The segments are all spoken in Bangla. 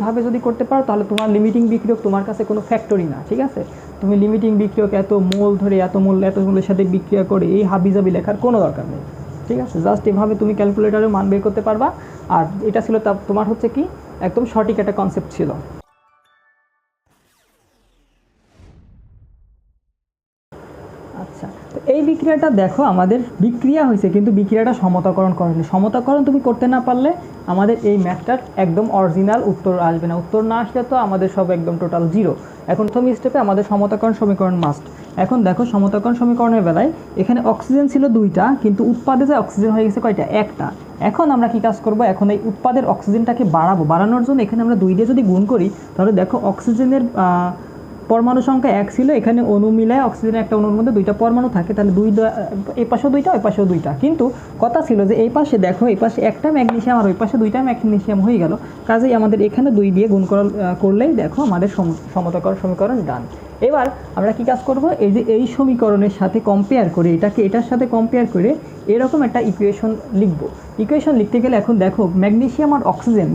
এইভাবে যদি করতে পারো তাহলে তোমার লিমিটিং বিক্রিয়ক তোমার কাছে কোনো ফ্যাক্টরি না, ঠিক আছে। তুমি লিমিটিং বিক্রিয়ক এত মোল ধরে এত মোলের সাথে বিক্রিয়া করে এই হাবিজাবি লেখার কোনো দরকার নেই, ঠিক আছে। জাস্ট এভাবে তুমি ক্যালকুলেটারে মান বের করতে পারবা। আর এটা ছিল তোমার হচ্ছে কি একদম সঠিক একটা কনসেপ্ট ছিল। আচ্ছা, তো এই বিক্রিয়াটা দেখো আমাদের বিক্রিয়া হয়েছে কিন্তু বিক্রিয়াটা সমতাকরণ করেনি। সমতাকরণ তুমি করতে না পারলে আমাদের এই ম্যাথটার একদম অরিজিনাল উত্তর আসবে না। উত্তর না আসলে তো আমাদের সব একদম টোটাল জিরো। এখন প্রথম স্টেপে আমাদের সমতাকরণ সমীকরণ মাস্ট। এখন দেখো সমতাকরণ সমীকরণের বেলায় এখানে অক্সিজেন ছিল 2টা, কিন্তু উৎপাদে যে অক্সিজেন হয়ে গেছে কয়টা? 1টা। এখন আমরা কি কাজ করব? এখন এই উৎপাদের অক্সিজেনটাকে বাড়ানোর জন্য এখানে আমরা 2 দিয়ে যদি গুণ করি তাহলে দেখো অক্সিজেনের পরমাণু সংখ্যা 1 ছিল, এখানে অণু মিলায় অক্সিজেনের একটা অণুর মধ্যে 2টা পরমাণু থাকে, তাহলে এই পাশেও 2টা ওই পাশেও 2টা। কিন্তু কথা ছিল যে এই পাশে দেখো এই পাশে 1টা ম্যাগনেসিয়াম আর ওই পাশে 2টা ম্যাগনেসিয়াম হয়ে গেল, কাজেই আমাদের এখানে 2 দিয়ে গুণ করলেই দেখো আমাদের সমতাকরণ সমীকরণ ডান। এবার আমরা কি কাজ করব? এই যে এই সমীকরণের সাথে কম্পেয়ার করে এটাকে এটার সাথে কম্পেয়ার করে এরকম একটা ইকুয়েশন লিখব। ইকুয়েশন লিখতে গেলে এখন দেখো ম্যাগনেসিয়াম আর অক্সিজেন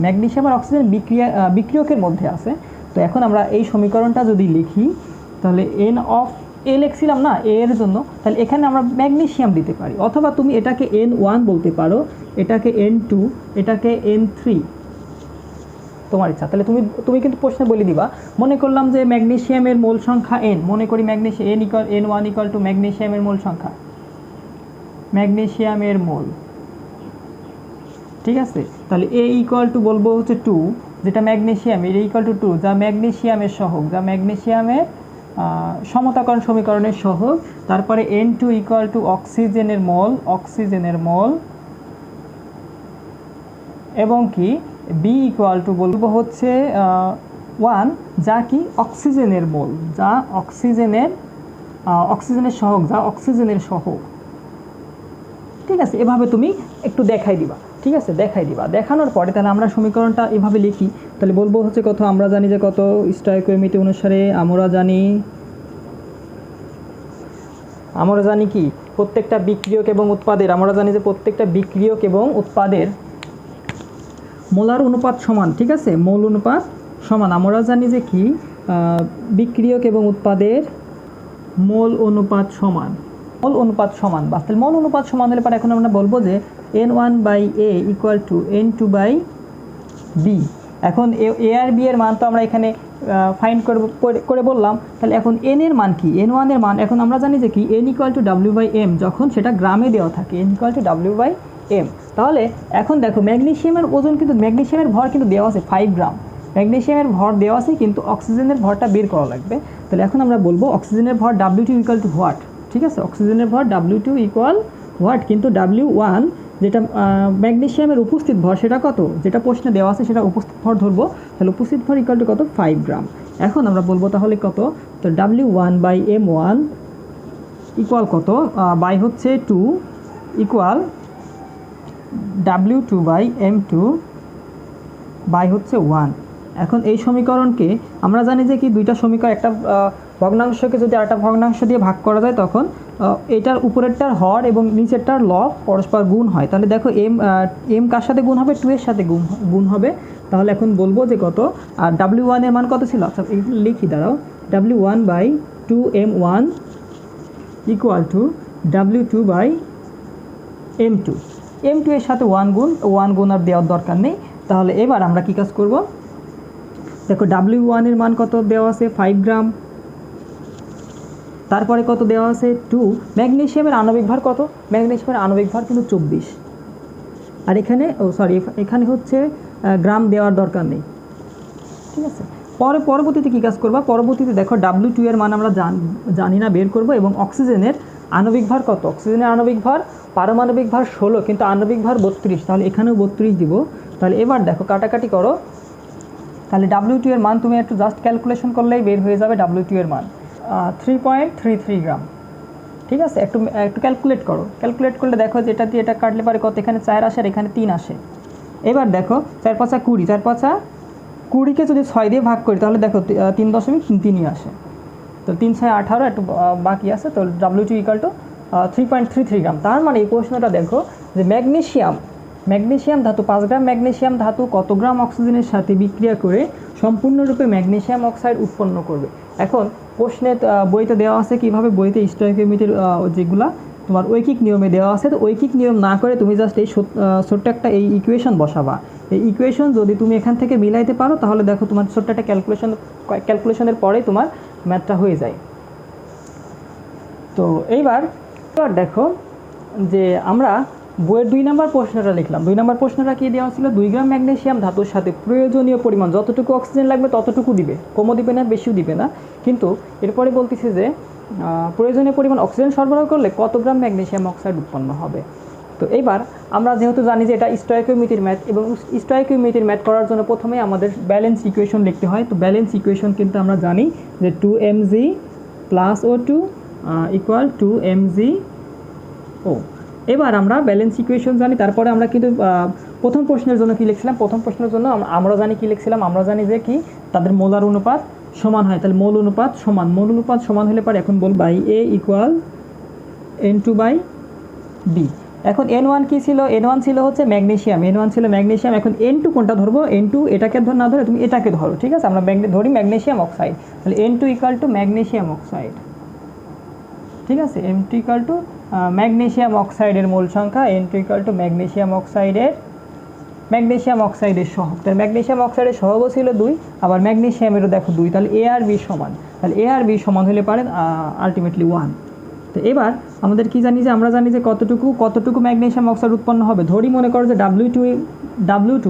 বিক্রিয়কের মধ্যে আছে। তো এখন আমরা এই সমীকরণটা যদি লিখি তাহলে এন অফ এ লিখছিলাম না এ এর জন্য, তাহলে এখানে আমরা ম্যাগনেসিয়াম দিতে পারি, অথবা তুমি এটাকে N1 বলতে পারো, এটাকে N2, এটাকে N3, তোমার ইচ্ছা। তাহলে তুমি কিন্তু প্রশ্নে বলে দিবা, মনে করলাম যে ম্যাগনেসিয়ামের মোল সংখ্যা n, মনে করি N1 ইকুয়াল টু ম্যাগনেসিয়ামের মোল সংখ্যা, ম্যাগনেসিয়ামের মোল, ঠিক আছে। তাহলে A ইকুয়াল টু বলবো হচ্ছে 2, যেটা ম্যাগনেসিয়াম, এর ইকুয়াল টু 2 যা ম্যাগনেসিয়ামের সহগ, যা ম্যাগনেসিয়ামের সমতাকরণ সমীকরণের সহগ। তারপরে N2 ইকুয়াল টু অক্সিজেনের মোল, এবং কি B ইকুয়াল টু বলবো হচ্ছে 1, যা কি অক্সিজেনের মোল, যা অক্সিজেনের সহগ, ঠিক আছে। এভাবে তুমি একটু দেখাই দিবা, ঠিক আছে, দেখানোর পরে তাহলে আমরা সমীকরণটা এভাবে লিখি। তাহলে বলবো হচ্ছে কত, আমরা জানি যে কত স্টয়কিওমেট্রি অনুসারে আমরা জানি কি প্রত্যেকটা বিক্রিয়ক এবং উৎপাদের, আমরা জানি যে প্রত্যেকটা বিক্রিয়ক এবং উৎপাদের মোলার অনুপাত সমান, ঠিক আছে, মোল অনুপাত সমান। আমরা জানি যে কি বিক্রিয়ক এবং উৎপাদের মোল অনুপাত সমান, তাহলে মোল অনুপাত সমান হলে পরে এখন আমরা বলবো যে N1/A ইকুয়াল টু N2/B। এখন A আর B এর মান তো আমরা এখানে ফাইন্ড করে বললাম, তাহলে এখন N এর মান কি? N1 এর মান এখন আমরা জানি যে কি N ইকুয়াল টু W/M, যখন সেটা গ্রামে দেওয়া থাকে N ইকুয়াল টু W/M। তাহলে এখন দেখো ম্যাগনেসিয়ামের ওজন কিন্তু, ম্যাগনেসিয়ামের ভর কিন্তু দেওয়া আছে 5 গ্রাম, ম্যাগনেসিয়ামের ভর দেওয়া আছে, কিন্তু অক্সিজেনের ভরটা বের করা লাগবে। তাহলে এখন আমরা বলবো অক্সিজেনের ভর W2 ইকুয়াল টু হোয়াট, ঠিক আছে, অক্সিজেনের ভর W2 ইকুয়াল হোয়াট, কিন্তু W1 যেটা ম্যাগনেসিয়ামের উপস্থিত ভর সেটা কত, যেটা প্রশ্নে দেওয়া আছে সেটা উপস্থিত ভর ধরবো, তাহলে উপস্থিত ভর ইকুয়াল টু কত, 5 গ্রাম। এখন আমরা বলবো তাহলে কত, তো W1/M1 ইকুয়াল কত, বাই হচ্ছে 2 ইকুয়াল W2/M2 বাই হচ্ছে 1। এখন এই সমীকরণকে আমরা জানি যে কি দুইটা সমীকরণ, একটা ভগ্নাংশকে যদি আরেকটা ভগ্নাংশ দিয়ে ভাগ করা যায় তখন এটার উপরেরটার হর এবং নিচেরটার লব পরস্পর গুণ হয়। তাহলে দেখো এম কার সাথে গুণ হবে, 2 এর সাথে গুণ হবে। তাহলে এখন বলবো যে কত, আর W1 এর মান কত ছিল, আচ্ছা লিখি দাঁড়াও, W1/2M1 equal to W2/M2, M2 এর সাথে 1 গুণ আর দেওয়ার দরকার নেই। তাহলে এবার আমরা কি কাজ করব, দেখো W1 এর মান কত দেওয়া আছে, 5 গ্রাম, তারপরে কত দেওয়া আছে 2, ম্যাগনেসিয়ামের আণবিক ভর কত, ম্যাগনেসিয়ামের আণবিক ভর কিন্তু 24, আর এখানে এখানে হচ্ছে গ্রাম দেওয়ার দরকার নেই, ঠিক আছে। পরবর্তীতে কি কাজ করবা, পরবর্তীতে দেখো W2 এর মান আমরা জানি না, বের করব, এবং অক্সিজেনের আণবিক ভর কত, অক্সিজেনের আণবিক ভর, পারমাণবিক ভর 16 কিন্তু আণবিক ভর 32, তাহলে এখানেও 32 দিব। তাহলে এবার দেখো কাটাকাটি করো, তাহলে W2 এর মান তুমি একটু জাস্ট ক্যালকুলেশন করলেই বের হয়ে যাবে W2 এর মান 3.33 গ্রাম, ঠিক আছে। একটু ক্যালকুলেট করো, ক্যালকুলেট করলে দেখো যে এটা দিয়ে এটা কাটলে পারে কত, এখানে 4 আসে আর এখানে 3 আসে। এবার দেখো 4 5 20, 4 5 20কে যদি 6 দিয়ে ভাগ করি তাহলে দেখো 3.33 আসে, তো 3 6 18, একটু বাকি আছে, তো W2 ইকুয়াল টু 3.33 গ্রাম। তার মানে এই প্রশ্নটা দেখো যে ম্যাগনেসিয়াম ধাতু 5 গ্রাম ম্যাগনেসিয়াম ধাতু কত গ্রাম অক্সিজেনের সাথে বিক্রিয়া করে সম্পূর্ণরূপে ম্যাগনেসিয়াম অক্সাইড উৎপন্ন করবে। এখন প্রশ্নে বইতে দেওয়া আছে কিভাবে, বইতে স্টয়কিওমেট্রির যেগুলা তোমার ঐকিক নিয়মে দেওয়া আছে, তো ঐকিক নিয়ম না করে তুমি জাস্ট এই ছোট্ট একটা এই ইকুয়েশন বসাবা। এই ইকুয়েশন যদি তুমি এখান থেকে মিলাইতে পারো তাহলে দেখো তোমার ছোট্ট একটা ক্যালকুলেশনের পরে তোমার ম্যাথটা হয়ে যায়। তো এইবার দেখো যে আমরা বইয়ের 2 নম্বর প্রশ্নটা লিখলাম। 2 নম্বর প্রশ্নটা কি দেওয়া ছিল, 2 গ্রাম ম্যাগনেসিয়াম ধাতুর সাথে প্রয়োজনীয় পরিমাণ যতটুকু অক্সিজেন লাগবে ততটুকু দিবে, কমও দিবে না বেশিও দিবে না, কিন্তু এরপরে বলতেছে যে প্রয়োজনীয় পরিমাণ অক্সিজেন সরবরাহ করলে কত গ্রাম ম্যাগনেসিয়াম অক্সাইড উৎপন্ন হবে। তো এইবার আমরা যেহেতু জানি যে এটা স্টয়কিওমেট্রির ম্যাথ, এবং স্টয়কিওমেট্রির ম্যাথ করার জন্য প্রথমে আমাদের ব্যালেন্স ইকুয়েশন লিখতে হয়। তো ব্যালেন্স ইকুয়েশন কিন্তু আমরা জানি যে 2mg plus O2 equal 2mgO। এবার আমরা ব্যালেন্স ইকুয়েশন জানি, তারপরে আমরা কিন্তু প্রথম প্রশ্নের জন্য কি লিখছিলাম, প্রথম প্রশ্নের জন্য আমরা জানি কি লিখছিলাম, আমরা জানি যে কি তাদের মোলার অনুপাত সমান হয়, তাহলে মোল অনুপাত সমান হলে পরে এখন বল বাই A ইকুয়াল N2/B। এখন N1 কি ছিল, N1 ছিল হচ্ছে ম্যাগনেসিয়াম, এখন N2 কোনটা ধরবো, N2 এটাকে না ধরে তুমি এটাকে ধরো, ঠিক আছে, আমরা ধরি ম্যাগনেসিয়াম অক্সাইড, তাহলে N2 equal to magnesium oxide, ঠিক আছে, N2 ইকুয়াল টু ম্যাগনেসিয়াম অক্সাইডের মোল সংখ্যা, N2 ইকুয়াল টু ম্যাগনেসিয়াম অক্সাইডের সহগ, তাহলে ম্যাগনেসিয়াম অক্সাইডের সহগও ছিল 2, আবার ম্যাগনেসিয়ামেরও দেখো 2, তাহলে A আর B সমান, তাহলে A আর B সমান হলে পারে আলটিমেটলি 1। তো এবার আমাদের কি জানি যে আমরা জানি যে কতটুকু ম্যাগনেসিয়াম অক্সাইড উৎপন্ন হবে, ধরি মনে করো যে W2,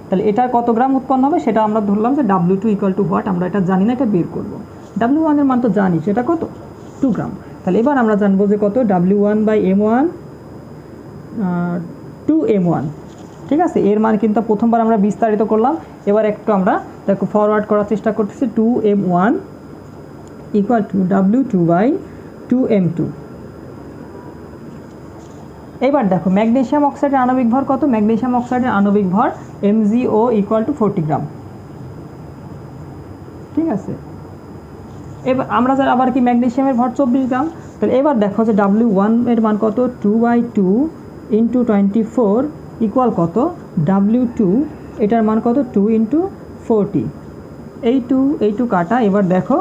তাহলে এটার কত গ্রাম উৎপন্ন হবে সেটা আমরা ধরলাম যে W2 ইকুয়াল টু হোয়াট, আমরা এটা জানি না, এটা বের করবো। W1 এর মান তো জানি, সেটা কত 2 গ্রাম, তাহলে এবার আমরা জানবো যে কত W1/M1 2M1, ঠিক আছে, এর মান কিন্তু প্রথমবার আমরা বিস্তারিত করলাম, এবার একটু আমরা দেখো ফরওয়ার্ড করার চেষ্টা করতেছি, 2M1 ইকুয়াল টু W2/2M2। এবার দেখো ম্যাগনেসিয়াম অক্সাইডের আণবিক ভর কত, ম্যাগনেসিয়াম অক্সাইডের আণবিক ভর MgO ইকুয়াল টু 40 গ্রাম, ঠিক আছে। এবার আমরা যারা আবার কি ম্যাগনেসিয়ামের ভর 24 গ্রাম, তাহলে এবার দেখো যে W1 এর মান কত, 2/2 ইন্টু 24 ইকুয়াল কত, W2 এটার মান কত 2 ইন্টু 40, এই টু কাটা, এবার দেখো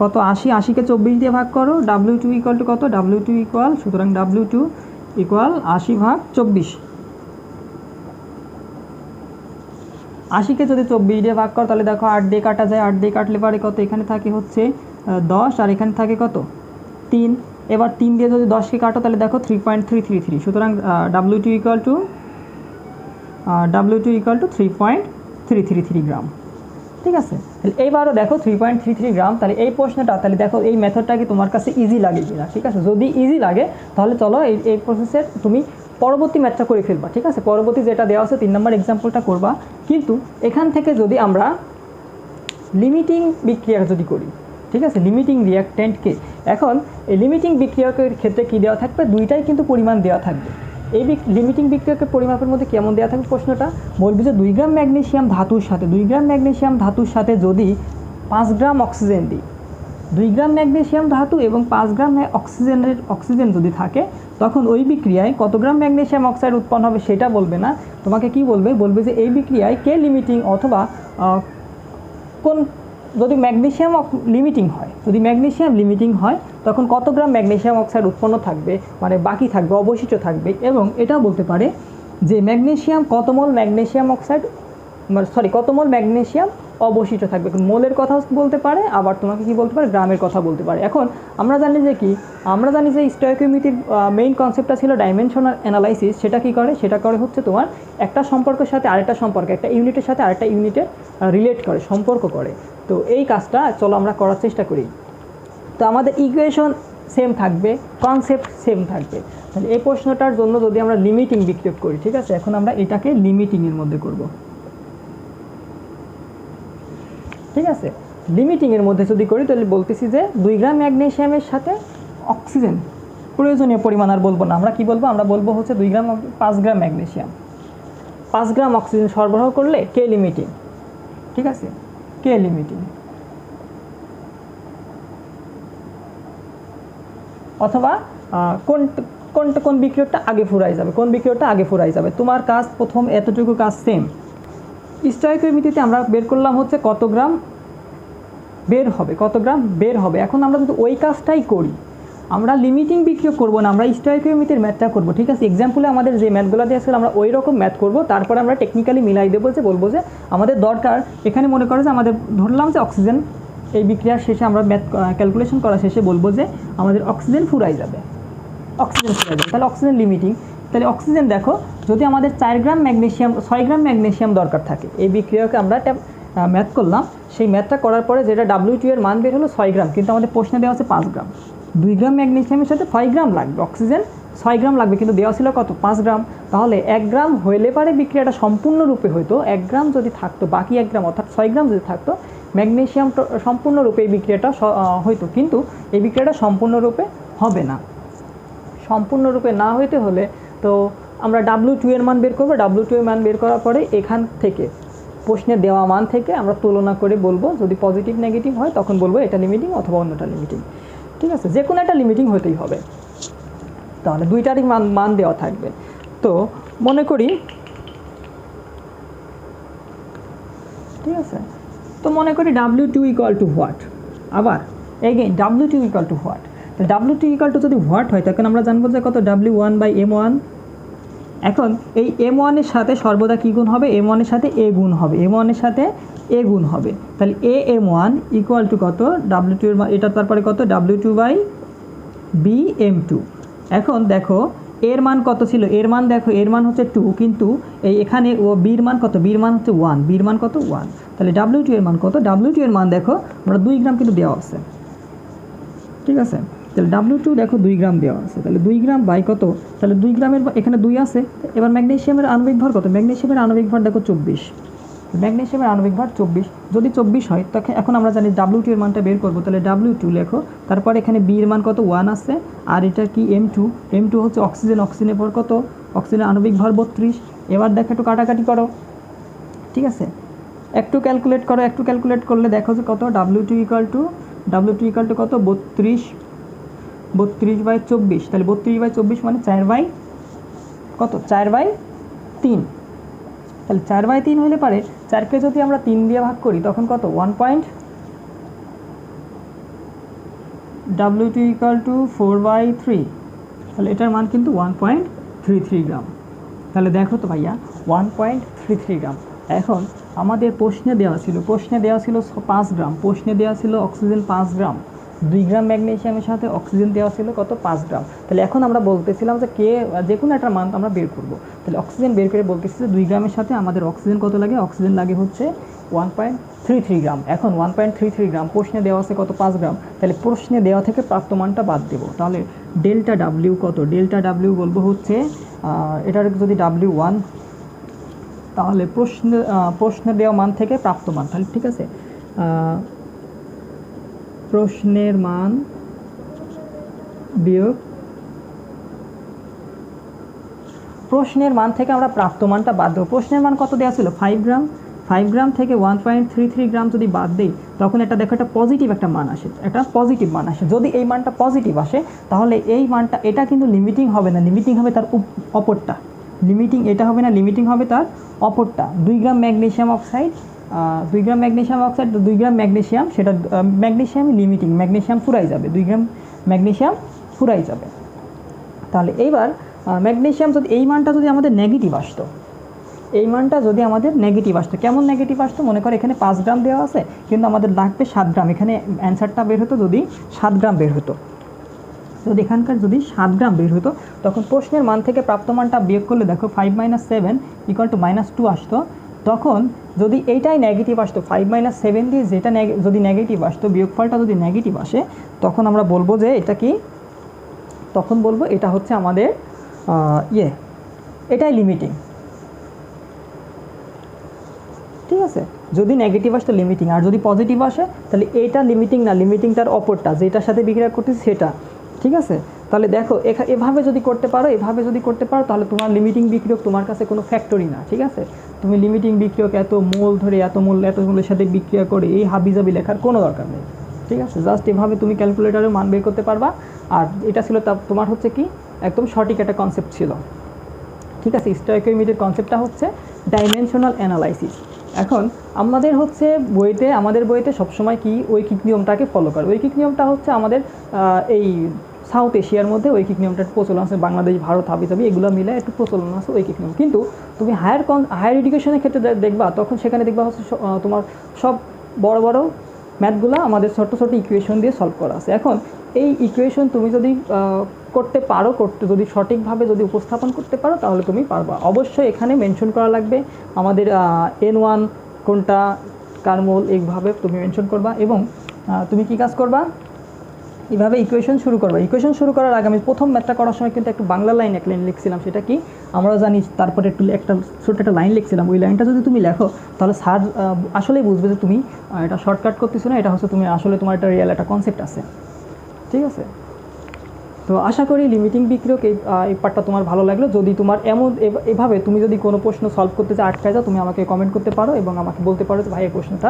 কত 80কে 24 দিয়ে ভাগ করো, W2 ইকুয়াল টু কত, W2 ইকুয়াল, সুতরাং W2 ইকুয়াল 80/24, 80কে যদি 24 দিয়ে ভাগ করো তাহলে দেখো 8 দিয়ে কাটা যায়, 8 দিয়ে কাটলে পারে কত, এখানে থাকে হচ্ছে 10 আর এখানে থাকে কত 3, এবার 3 দিয়ে যদি 10কে কাটো তাহলে দেখো 3.333, সুতরাং W2 ইকুয়াল টু 3.333 গ্রাম, ঠিক আছে। তাহলে এইবারও দেখো 3.33 গ্রাম, তাহলে এই প্রশ্নটা, তাহলে দেখো এই মেথডটা কি তোমার কাছে ইজি লাগে কিনা, ঠিক আছে, যদি ইজি লাগে তাহলে চলো এই প্রসেসের তুমি পরবর্তী ম্যাথটা করে ফেলবা, ঠিক আছে, পরবর্তী যেটা দেওয়া আছে 3 নম্বর এক্সাম্পলটা করবা। কিন্তু এখান থেকে যদি আমরা লিমিটিং বিক্রিয়া যদি করি, ঠিক আছে, লিমিটিং রিঅ্যাকট্যান্টকে, এখন এই লিমিটিং বিক্রিয়কের ক্ষেত্রে কি দেওয়া থাকবে, দুইটাই কিন্তু পরিমাণ দেওয়া থাকবে। এই লিমিটিং বিক্রিয়কের পরিমাপের মধ্যে কেমন দেওয়া থাকবে, প্রশ্নটা বলবি যে 2 গ্রাম ম্যাগনেসিয়াম ধাতুর সাথে যদি 5 গ্রাম অক্সিজেন দিই, 2 গ্রাম ম্যাগনেসিয়াম ধাতু এবং 5 গ্রাম অক্সিজেন যদি থাকে, তখন ওই বিক্রিয়ায় কত গ্রাম ম্যাগনেসিয়াম অক্সাইড উৎপন্ন হবে সেটা বলবে না, তোমাকে কি বলবে যে এই বিক্রিয়ায় কে লিমিটিং, অথবা কোন, যদি ম্যাগনেসিয়াম লিমিটিং হয় তখন কত গ্রাম ম্যাগনেসিয়াম অক্সাইড উৎপন্ন থাকবে, মানে বাকি থাকবে, অবশিষ্ট থাকবে, এবং এটাও বলতে পারে যে কত মোল ম্যাগনেসিয়াম অবশিষ্ট থাকবে, মোলের কথা বলতে পারে, আবার তোমাকে কি বলতে পারে, গ্রামের কথা বলতে পারে। এখন আমরা জানি যে স্টয়কিওমেট্রির মেইন কনসেপ্টটা ছিল ডাইমেনশনাল অ্যানালাইসিস, সেটা করে হচ্ছে তোমার একটা সম্পর্কের সাথে আরেকটা সম্পর্ক, একটা ইউনিটের সাথে আরেকটা ইউনিটের রিলেট করে, সম্পর্ক করে। তো এই কাজটা চলো আমরা করার চেষ্টা করি। তো আমাদের ইকুয়েশন সেম থাকবে, কনসেপ্ট সেম থাকবে, তাহলে এই প্রশ্নটার জন্য যদি আমরা লিমিটিং বিক্রিয়ক করি, ঠিক আছে, এখন আমরা এটাকে লিমিটিংয়ের মধ্যে করব, ঠিক আছে, লিমিটিংয়ের মধ্যে যদি করি তাহলে বলতেছি যে 2 গ্রাম ম্যাগনেসিয়ামের সাথে অক্সিজেন প্রয়োজনীয় পরিমাণ আর বলবো না, আমরা কি বলবো, আমরা বলবো হচ্ছে 5 গ্রাম ম্যাগনেসিয়াম 5 গ্রাম অক্সিজেন সরবরাহ করলে কে লিমিটিং, ঠিক আছে, কে লিমিটিং, অথবা কোন বিক্রিয়কটা আগে ফুরাই যাবে, তোমার কাজ প্রথম এতটুকু কাজ সেম, স্টয়কিওমেট্রিতে আমরা বের করলাম হচ্ছে কত গ্রাম বের হবে। এখন আমরা যদি ওই কাজটাই করি, আমরা লিমিটিং বিক্রিয়া করব না, আমরা স্টয়কিওমেট্রির ম্যাথটা করব। ঠিক আছে, এক্সাম্পলে আমাদের যে ম্যাথগুলো দিয়ে আসলে আমরা ওই রকম ম্যাথ করব, তারপরে আমরা টেকনিক্যালি মিলাই দেবো, যে বলবো যে আমাদের দরকার এখানে মনে করো যে আমাদের ধরলাম যে অক্সিজেন, এই বিক্রিয়ার শেষে আমরা ম্যাথ ক্যালকুলেশন করা শেষে বলবো যে আমাদের অক্সিজেন ফুরাই যাবে। তাহলে অক্সিজেন লিমিটিং, তাহলে অক্সিজেন দেখো যদি আমাদের 4 গ্রাম ম্যাগনেসিয়াম 6 গ্রাম ম্যাগনেসিয়াম দরকার থাকে, এই বিক্রিয়াকে আমরা একটা ম্যাথ করলাম, সেই ম্যাথটা করার পরে যেটা W2 এর মান বের হলো 6 গ্রাম, কিন্তু আমাদের প্রশ্নে দেওয়া আছে 5 গ্রাম। 2 গ্রাম ম্যাগনেসিয়ামের সাথে 5 গ্রাম লাগবে, অক্সিজেন 6 গ্রাম লাগবে, কিন্তু দেওয়া ছিল কত 5 গ্রাম। তাহলে 1 গ্রাম হইলে পারে বিক্রিয়াটা সম্পূর্ণরূপে হইতো, 1 গ্রাম যদি থাকতো, বাকি 1 গ্রাম অর্থাৎ 6 গ্রাম যদি থাকতো, ম্যাগনেসিয়াম সম্পূর্ণরূপে এই বিক্রিয়াটা হইতো, কিন্তু এই বিক্রিয়াটা সম্পূর্ণরূপে হবে না। সম্পূর্ণরূপে না হইতে হলে তো আমরা W2 এর মান বের করবো। W2 এর মান বের করার পরে এখান থেকে প্রশ্নে দেওয়া মান থেকে আমরা তুলনা করে বলবো, যদি পজিটিভ নেগেটিভ হয় তখন বলবো এটা লিমিটিং অথবা অন্যটা লিমিটিং। ঠিক আছে, যে কোনো একটা লিমিটিং হতেই হবে, তাহলে দুইটারই মান দেওয়া থাকবে। তো মনে করি, ঠিক আছে, তো মনে করি W2 ইকুয়াল টু হোয়াট, আবার again W2 equal to what. তো W2 ইকুয়াল টু যদি হোয়াট হয় তখন আমরা জানবো যে কত W1/m1। এখন এই m1 এর সাথে সর্বদা কী গুণ হবে, m1 এর সাথে a গুণ হবে, m1 এর সাথে a গুণ হবে। তাহলে am1 ইকুয়াল টু কত W2 এর মান, এটা তারপরে কত W2/bm2। এখন দেখো এর মান কত ছিল, এর মান দেখো এর মান হচ্ছে 2, কিন্তু এই এখানে ও বির মান কত, বির মান হচ্ছে 1, বির মান কত 1। তাহলে W2 এর মান কত, W2 এর মান দেখো আমরা 2 গ্রাম কিন্তু দেওয়া আছে। ঠিক আছে, তাহলে W2 দেখো 2 গ্রাম দেওয়া আছে, তাহলে 2 গ্রাম বাই কত, তাহলে 2 গ্রামের এখানে 2 আছে। এবার ম্যাগনেসিয়ামের আণবিক ভর কত, ম্যাগনেসিয়ামের আণবিক ভর দেখো 24, ম্যাগনেসিয়ামের আণবিক ভর 24। যদি 24 হয় তখন এখন আমরা জানি W2 এর মানটা বের করবো, তাহলে W2 লেখো, তারপর এখানে বি এর মান কত 1 আছে, আর এটা কি M2 হচ্ছে অক্সিজেন, অক্সিজেনের ভর কত, অক্সিজেনের আণবিক ভর 32। এবার দেখো একটু কাটাকাটি করো, ঠিক আছে, একটু ক্যালকুলেট করলে দেখো যে কত W2 ইকুয়াল টু কত 32/24। তাহলে 32/24 মানে 4/3। তাহলে 4/3 হলে পারে 4কে যদি আমরা 3 দিয়ে ভাগ করি তখন কত 1 পয়েন্ট, W2 ইকুয়াল টু 4/3, তাহলে এটার মান কিন্তু 1.33 গ্রাম। তাহলে দেখো তো ভাইয়া 1.33 গ্রাম। এখন আমাদের প্রশ্নে দেওয়া ছিল 5 গ্রাম, প্রশ্নে দেওয়া ছিল অক্সিজেন 5 গ্রাম, 2 গ্রাম ম্যাগনেসিয়ামের সাথে অক্সিজেন দেওয়া ছিল কত 5 গ্রাম। তাহলে এখন আমরা বলতেছিলাম যে যে কোনো একটা মান আমরা বের করব। তাহলে অক্সিজেন বের করে বলতেছি যে 2 গ্রামের সাথে আমাদের অক্সিজেন কত লাগে, অক্সিজেন লাগে হচ্ছে 1.33 গ্রাম। এখন 1.33 গ্রাম, প্রশ্নে দেওয়া আছে কত 5 গ্রাম, তাহলে প্রশ্নে দেওয়া থেকে প্রাপ্ত মানটা বাদ দেবো। তাহলে ডেল্টা W কত, ডেল্টা W বলবো হচ্ছে এটার যদি W1, তাহলে প্রশ্নে দেওয়া মান থেকে প্রাপ্ত মান, তাহলে ঠিক আছে, প্রশ্নের মান বিয়োগ প্রশ্নের মান থেকে আমরা প্রাপ্ত মানটা বাদ দেবো। প্রশ্নের মান কত দেওয়া ছিল 5 গ্রাম, 5 গ্রাম থেকে 1.33 গ্রাম যদি বাদ দেই তখন এটা দেখো একটা পজিটিভ একটা মান আসে, একটা পজিটিভ মান আসে। যদি এই মানটা পজিটিভ আসে তাহলে এই মানটা, এটা কিন্তু লিমিটিং হবে না, লিমিটিং হবে তার অপরটা, লিমিটিং এটা হবে না, লিমিটিং হবে তার অপরটা। 2 গ্রাম ম্যাগনেসিয়াম অক্সাইড, 2 গ্রাম ম্যাগনেসিয়াম অক্সাইড, 2 গ্রাম ম্যাগনেসিয়াম, সেটা ম্যাগনেসিয়াম লিমিটিং, ম্যাগনেসিয়াম ফুরাই যাবে, 2 গ্রাম ম্যাগনেসিয়াম ফুরাই যাবে। তাহলে এইবার ম্যাগনেসিয়াম যদি এই মানটা যদি আমাদের নেগেটিভ আসতো, এই মানটা যদি আমাদের নেগেটিভ আসতো, কেমন নেগেটিভ আসতো, মনে করো এখানে 5 গ্রাম দেওয়া আছে কিন্তু আমাদের লাগবে 7 গ্রাম, এখানে অ্যান্সারটা বের হতো যদি 7 গ্রাম বের হতো, যদি এখানকার যদি 7 গ্রাম বের হতো তখন প্রশ্নের মান থেকে প্রাপ্ত মানটা বিয়োগ করলে দেখো 5 - 7 = -2 আসতো। তখন যদি এইটাই নেগেটিভ আসতো, 5 - 7 দিয়ে যেটা যদি নেগেটিভ আসতো, বিয়োগফলটা যদি নেগেটিভ আসে তখন আমরা বলবো যে এটা কি, তখন বলবো এটা হচ্ছে আমাদের এটাই লিমিটিং। ঠিক আছে, যদি নেগেটিভ আসে তো লিমিটিং, আর যদি পজিটিভ আসে তাহলে এইটা লিমিটিং না, লিমিটিংটার অপরটা যেটার সাথে বিক্রিয়া করতেছি সেটা। ঠিক আছে, তাহলে দেখো এভাবে যদি করতে পারো তাহলে তোমার লিমিটিং বিক্রিয়ক তোমার কাছে কোনো ফ্যাক্টরি না। ঠিক আছে, তুমি লিমিটিং বিক্রিয়ক এত মোল ধরে এত মোলের সাথে বিক্রিয়া করে এই হাবিজাবি লেখার কোনো দরকার নেই। ঠিক আছে, জাস্ট এভাবে তুমি ক্যালকুলেটারে মান বের করতে পারবা। আর এটা ছিল তোমার হচ্ছে কি একদম সঠিক একটা কনসেপ্ট ছিল। ঠিক আছে, স্টয়কিওমেট্রির কনসেপ্টটা হচ্ছে ডাইমেনশনাল অ্যানালাইসিস। এখন আমাদের হচ্ছে আমাদের বইতে সবসময় কি ঐকিক নিয়মটাকে ফলো করে। ঐকিক নিয়মটা হচ্ছে আমাদের এই সাউথ এশিয়ার মধ্যে ঐকিক নিয়মটার প্রচলন আছে, বাংলাদেশ, ভারত, হাবি এগুলো মিলে একটু প্রচলন আছে ঐকিক নিয়ম। কিন্তু তুমি হায়ার এডুকেশনের ক্ষেত্রে দেখবা, তখন সেখানে দেখবা হচ্ছে তোমার সব বড় বড় ম্যাথগুলো আমাদের ছোট ছোট ইকুয়েশন দিয়ে সলভ করা আছে। এখন এই ইকুয়েশন তুমি যদি করতে পারো, যদি সঠিকভাবে যদি উপস্থাপন করতে পারো তাহলে তুমি পারবা। অবশ্যই এখানে মেনশন করা লাগবে আমাদের N1 কোনটা, কারমূল, এইভাবে তুমি মেনশন করবা। এবং তুমি কি কাজ করবা, এইভাবে ইকুয়েশন শুরু করবা। ইকুয়েশন শুরু করার আগে আমি প্রথম ম্যাথটা করার সময় কিন্তু একটু বাংলা লাইন এক লাইন লিখছিলাম, সেটা কি আমরা জানি। তারপরে একটু একটা ছোট্ট একটা লাইন লিখছিলাম, ওই লাইনটা যদি তুমি লেখো তাহলে স্যার আসলেই বুঝবে যে তুমি এটা শর্টকাট করতেছো না, এটা হচ্ছে তুমি আসলে তোমার একটা রিয়েল একটা কনসেপ্ট আছে। ঠিক আছে, তো আশা করি লিমিটিং বিক্রিয়ক এই পার্টটা তোমার ভালো লাগলো। যদি তোমার এভাবে তুমি যদি কোনো প্রশ্ন সলভ করতে চাও, আটকায় যাও, তুমি আমাকে কমেন্ট করতে পারো এবং আমাকে বলতে পারো যে ভাই এই প্রশ্নটা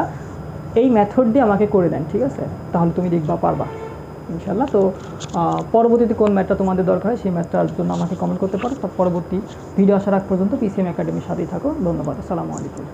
এই মেথড দিয়ে আমাকে করে দেন। ঠিক আছে, তাহলে তুমি দেখবা পারবা ইনশাল্লাহ। তো পরবর্তীতে কোন ম্যাথটা তোমাদের দরকার হয় সেই ম্যাথটার জন্য আমাকে কমেন্ট করতে পারো। তার পরবর্তী ভিডিও আসার আগ পর্যন্ত PCM একাডেমির সাথেই থাকো। ধন্যবাদ, আসসালামু আলাইকুম।